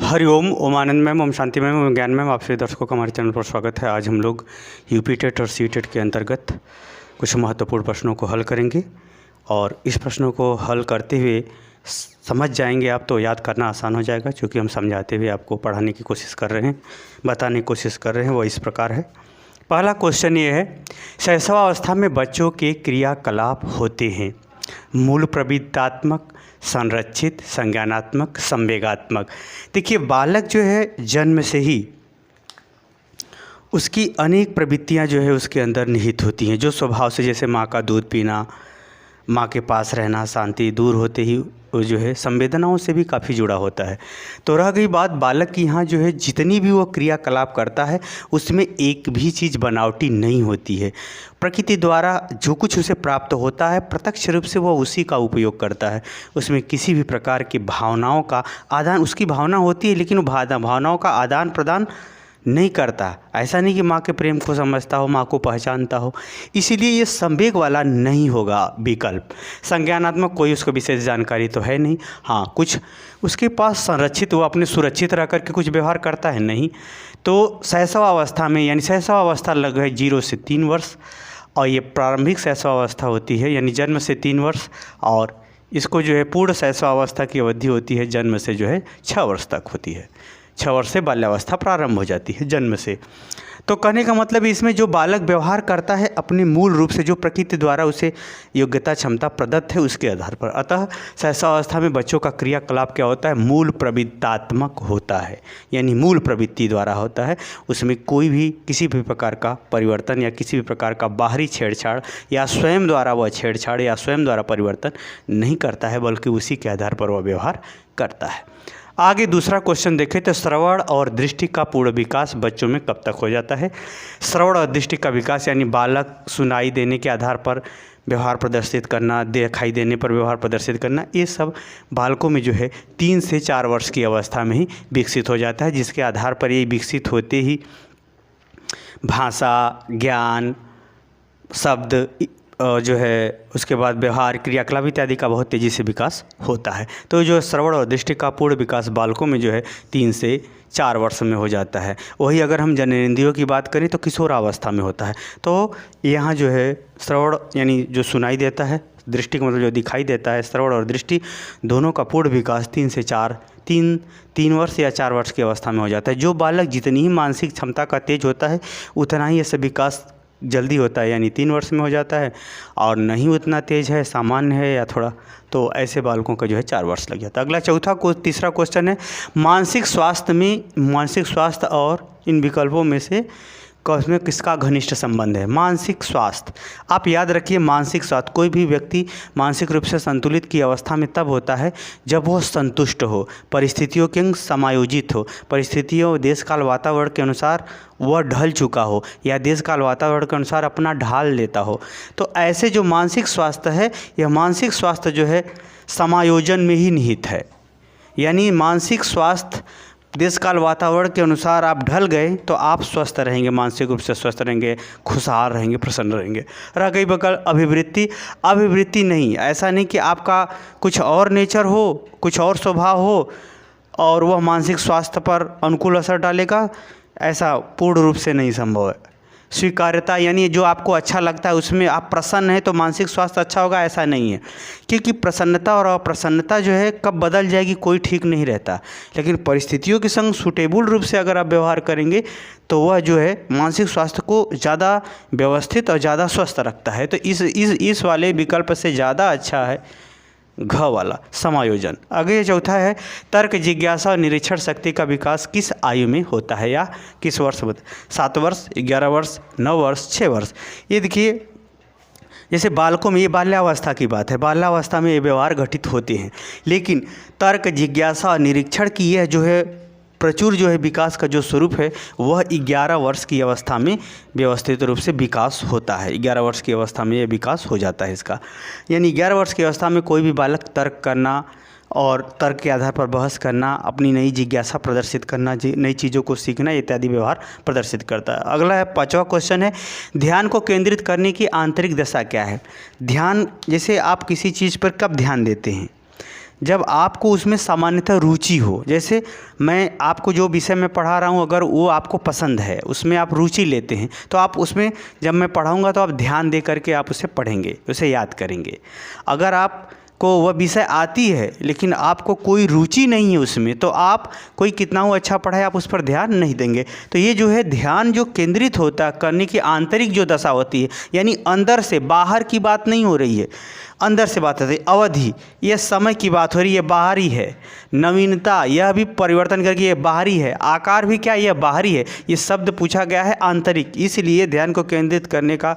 हरिओम, ओम आनंद ma'am, Om Shanti ma'am, ओम ज्ञान ma'am, आप सभी दर्शकों का हमारे चैनल पर स्वागत है। आज हम लोग यूपी टेट और सी टेट के अंतर्गत कुछ महत्वपूर्ण प्रश्नों को हल करेंगे और इस प्रश्नों को हल करते हुए समझ जाएंगे आप तो याद करना आसान हो जाएगा, क्योंकि हम समझाते हुए आपको पढ़ाने की कोशिश कर रहे हैं, बताने की कोशिश कर रहे हैं। वो इस प्रकार है। पहला क्वेश्चन ये है, शैशवावस्था में बच्चों के क्रियाकलाप होते हैं मूल प्रवृत्तात्मक, संरक्षित, संज्ञानात्मक, संवेगात्मक। देखिए, बालक जो है जन्म से ही उसकी अनेक प्रवृत्तियां जो है उसके अंदर निहित होती हैं, जो स्वभाव से, जैसे माँ का दूध पीना, माँ के पास रहना, शांति, दूर होते ही वो जो है संवेदनाओं से भी काफ़ी जुड़ा होता है। तो रह गई बात बालक की, यहाँ जो है जितनी भी वो क्रियाकलाप करता है उसमें एक भी चीज़ बनावटी नहीं होती है। प्रकृति द्वारा जो कुछ उसे प्राप्त होता है प्रत्यक्ष रूप से वो उसी का उपयोग करता है। उसमें किसी भी प्रकार की भावनाओं का आदान, उसकी भावना होती है लेकिन वो भावनाओं का आदान प्रदान नहीं करता। ऐसा नहीं कि माँ के प्रेम को समझता हो, माँ को पहचानता हो, इसीलिए ये संवेग वाला नहीं होगा विकल्प। संज्ञानात्मक कोई उसको विशेष जानकारी तो है नहीं। हाँ, कुछ उसके पास संरक्षित, वो अपने सुरक्षित रह करके कुछ व्यवहार करता है, नहीं। तो शैशवावस्था में, यानी शैशवावस्था लग है 0 से 3 वर्ष, और ये प्रारंभिक शैशवावस्था होती है यानी जन्म से 3 वर्ष, और इसको जो है पूर्ण शैशवावस्था की अवधि होती है जन्म से जो है 6 वर्ष तक होती है। 6 वर्ष से बाल्यावस्था प्रारंभ हो जाती है जन्म से। तो कहने का मतलब इसमें जो बालक व्यवहार करता है अपने मूल रूप से जो प्रकृति द्वारा उसे योग्यता क्षमता प्रदत्त है उसके आधार पर। अतः शैशवावस्था में बच्चों का क्रियाकलाप क्या होता है? मूल प्रवृत्तात्मक होता है, यानी मूल प्रवृत्ति द्वारा होता है। उसमें कोई भी किसी भी प्रकार का परिवर्तन या किसी भी प्रकार का बाहरी छेड़छाड़ या स्वयं द्वारा वह छेड़छाड़ या स्वयं द्वारा परिवर्तन नहीं करता है, बल्कि उसी के आधार पर वह व्यवहार करता है। आगे दूसरा क्वेश्चन देखें तो श्रवण और दृष्टि का पूर्ण विकास बच्चों में कब तक हो जाता है? श्रवण और दृष्टि का विकास यानी बालक सुनाई देने के आधार पर व्यवहार प्रदर्शित करना, दिखाई देने पर व्यवहार प्रदर्शित करना, ये सब बालकों में जो है 3 से 4 वर्ष की अवस्था में ही विकसित हो जाता है, जिसके आधार पर ये विकसित होते ही भाषा, ज्ञान, शब्द जो है, उसके बाद व्यवहार, क्रियाकलाप इत्यादि का बहुत तेज़ी से विकास होता है। तो जो श्रवण और दृष्टि का पूर्ण विकास बालकों में जो है 3 से 4 वर्ष में हो जाता है। वही अगर हम जननेंद्रियों की बात करें तो किशोरावस्था में होता है। तो यहाँ जो है श्रवण यानी जो सुनाई देता है, दृष्टि का मतलब जो दिखाई देता है, श्रवण और दृष्टि दोनों का पूर्ण विकास 3 वर्ष या 4 वर्ष की अवस्था में हो जाता है। जो बालक जितनी ही मानसिक क्षमता का तेज होता है उतना ही ऐसा विकास जल्दी होता है, यानी 3 वर्ष में हो जाता है, और नहीं उतना तेज है, सामान्य है या थोड़ा, तो ऐसे बालकों का जो है 4 वर्ष लग जाता है। अगला तीसरा क्वेश्चन है, मानसिक स्वास्थ्य और इन विकल्पों में से में किसका घनिष्ठ संबंध है? मानसिक स्वास्थ्य, आप याद रखिए, मानसिक स्वास्थ्य, कोई भी व्यक्ति मानसिक रूप से संतुलित की अवस्था में तब होता है जब वह संतुष्ट हो, परिस्थितियों के समायोजित हो, परिस्थितियों, देश काल, वातावरण के अनुसार वह ढल चुका हो या देश काल वातावरण के अनुसार अपना ढाल लेता हो। तो ऐसे जो मानसिक स्वास्थ्य है, यह मानसिक स्वास्थ्य जो है समायोजन में ही निहित है। यानी मानसिक स्वास्थ्य, देश काल वातावरण के अनुसार आप ढल गए तो आप स्वस्थ रहेंगे, मानसिक रूप से स्वस्थ रहेंगे, खुशहाल रहेंगे, प्रसन्न रहेंगे। रह गई बगल अभिवृत्ति नहीं, ऐसा नहीं कि आपका कुछ और नेचर हो, कुछ और स्वभाव हो और वह मानसिक स्वास्थ्य पर अनुकूल असर डालेगा, ऐसा पूर्ण रूप से नहीं संभव है। स्वीकार्यता यानी जो आपको अच्छा लगता है उसमें आप प्रसन्न हैं तो मानसिक स्वास्थ्य अच्छा होगा, ऐसा नहीं है, क्योंकि प्रसन्नता और अप्रसन्नता जो है कब बदल जाएगी कोई ठीक नहीं रहता। लेकिन परिस्थितियों के संग सूटेबल रूप से अगर आप व्यवहार करेंगे तो वह जो है मानसिक स्वास्थ्य को ज़्यादा व्यवस्थित और ज़्यादा स्वस्थ रखता है। तो इस वाले विकल्प से ज़्यादा अच्छा है घ वाला, समायोजन। आगे चौथा है, तर्क, जिज्ञासा और निरीक्षण शक्ति का विकास किस आयु में होता है या किस वर्ष में? 7 वर्ष, 11 वर्ष, 9 वर्ष, 6 वर्ष। ये देखिए, जैसे बालकों में, ये बाल्यावस्था की बात है, बाल्यावस्था में ये व्यवहार घटित होते हैं, लेकिन तर्क, जिज्ञासा और निरीक्षण की यह जो है प्रचुर जो है विकास का जो स्वरूप है वह 11 वर्ष की अवस्था में व्यवस्थित रूप से विकास होता है। 11 वर्ष की अवस्था में यह विकास हो जाता है इसका, यानी 11 वर्ष की अवस्था में कोई भी बालक तर्क करना और तर्क के आधार पर बहस करना, अपनी नई जिज्ञासा प्रदर्शित करना, नई चीज़ों को सीखना इत्यादि व्यवहार प्रदर्शित करता है। अगला है 5वां क्वेश्चन है, ध्यान को केंद्रित करने की आंतरिक दशा क्या है? ध्यान, जैसे आप किसी चीज़ पर कब ध्यान देते हैं? जब आपको उसमें सामान्यतः रुचि हो। जैसे मैं आपको जो विषय में पढ़ा रहा हूँ, अगर वो आपको पसंद है, उसमें आप रुचि लेते हैं, तो आप उसमें जब मैं पढ़ाऊँगा तो आप ध्यान दे करके आप उसे पढ़ेंगे, उसे याद करेंगे। अगर आपको वह विषय आती है लेकिन आपको कोई रुचि नहीं है उसमें, तो आप कोई कितना वो अच्छा पढ़ाए आप उस पर ध्यान नहीं देंगे। तो ये जो है ध्यान जो केंद्रित होता है करने की आंतरिक जो दशा होती है, यानी अंदर से, बाहर की बात नहीं हो रही है, अंदर से बात होती है। अवधि, यह समय की बात हो रही है, बाहरी है। नवीनता, यह भी परिवर्तन करके ये बाहरी है। आकार भी क्या, यह बाहरी है। ये शब्द पूछा गया है आंतरिक, इसलिए ध्यान को केंद्रित करने का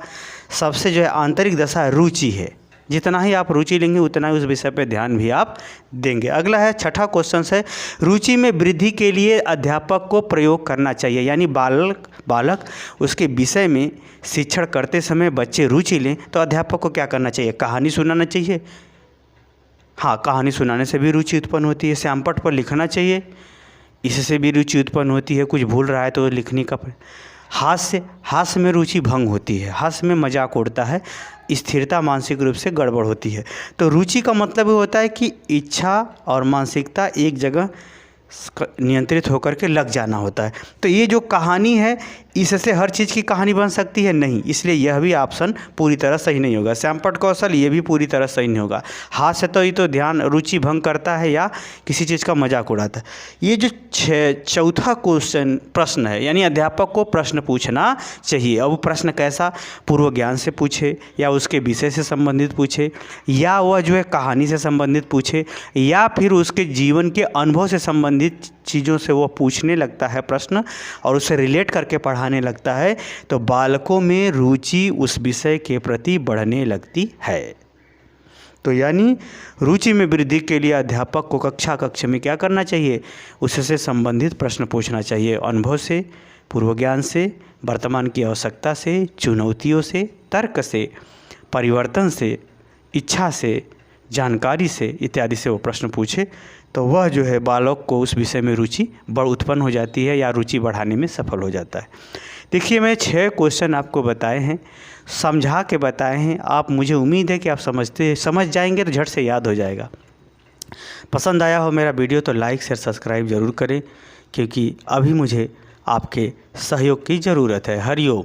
सबसे जो है आंतरिक दशा रुचि है। जितना ही आप रुचि लेंगे उतना ही उस विषय पे ध्यान भी आप देंगे। अगला है, छठा क्वेश्चन है, रुचि में वृद्धि के लिए अध्यापक को प्रयोग करना चाहिए। यानी बालक उसके विषय में शिक्षण करते समय बच्चे रुचि लें तो अध्यापक को क्या करना चाहिए? कहानी सुनाना चाहिए। हाँ, कहानी सुनाने से भी रुचि उत्पन्न होती है। श्यामपट्ट पर लिखना चाहिए, इससे भी रुचि उत्पन्न होती है। कुछ भूल रहा है तो लिखने का। हास्य में रुचि भंग होती है, हास्य में मजाक उड़ता है, स्थिरता मानसिक रूप से गड़बड़ होती है। तो रुचि का मतलब ये होता है कि इच्छा और मानसिकता एक जगह नियंत्रित होकर के लग जाना होता है। तो ये जो कहानी है, इससे हर चीज़ की कहानी बन सकती है? नहीं, इसलिए यह भी ऑप्शन पूरी तरह सही नहीं होगा। श्यामपट्ट कौशल ये भी पूरी तरह सही नहीं होगा। हाथ से तो ये तो ध्यान रुचि भंग करता है या किसी चीज़ का मजाक उड़ाता है। ये जो चौथा प्रश्न है, यानी अध्यापक को प्रश्न पूछना चाहिए। अब प्रश्न कैसा, पूर्व ज्ञान से पूछे या उसके विषय से संबंधित पूछे, या वह जो है कहानी से संबंधित पूछे, या फिर उसके जीवन के अनुभव से संबंधित चीज़ों से वो पूछने लगता है प्रश्न और उसे रिलेट करके पढ़ाने लगता है, तो बालकों में रुचि उस विषय के प्रति बढ़ने लगती है। तो यानी रुचि में वृद्धि के लिए अध्यापक को कक्षा में क्या करना चाहिए? उससे संबंधित प्रश्न पूछना चाहिए। अनुभव से, पूर्व ज्ञान से, वर्तमान की आवश्यकता से, चुनौतियों से, तर्क से, परिवर्तन से, इच्छा से, जानकारी से इत्यादि से वो प्रश्न पूछे, तो वह जो है बालक को उस विषय में रुचि उत्पन्न हो जाती है या रुचि बढ़ाने में सफल हो जाता है। देखिए, मैं 6 क्वेश्चन आपको बताए हैं, समझा के बताए हैं। आप, मुझे उम्मीद है कि आप समझ जाएंगे तो झट से याद हो जाएगा। पसंद आया हो मेरा वीडियो तो लाइक शेयर सब्सक्राइब ज़रूर करें, क्योंकि अभी मुझे आपके सहयोग की ज़रूरत है। हरिओम।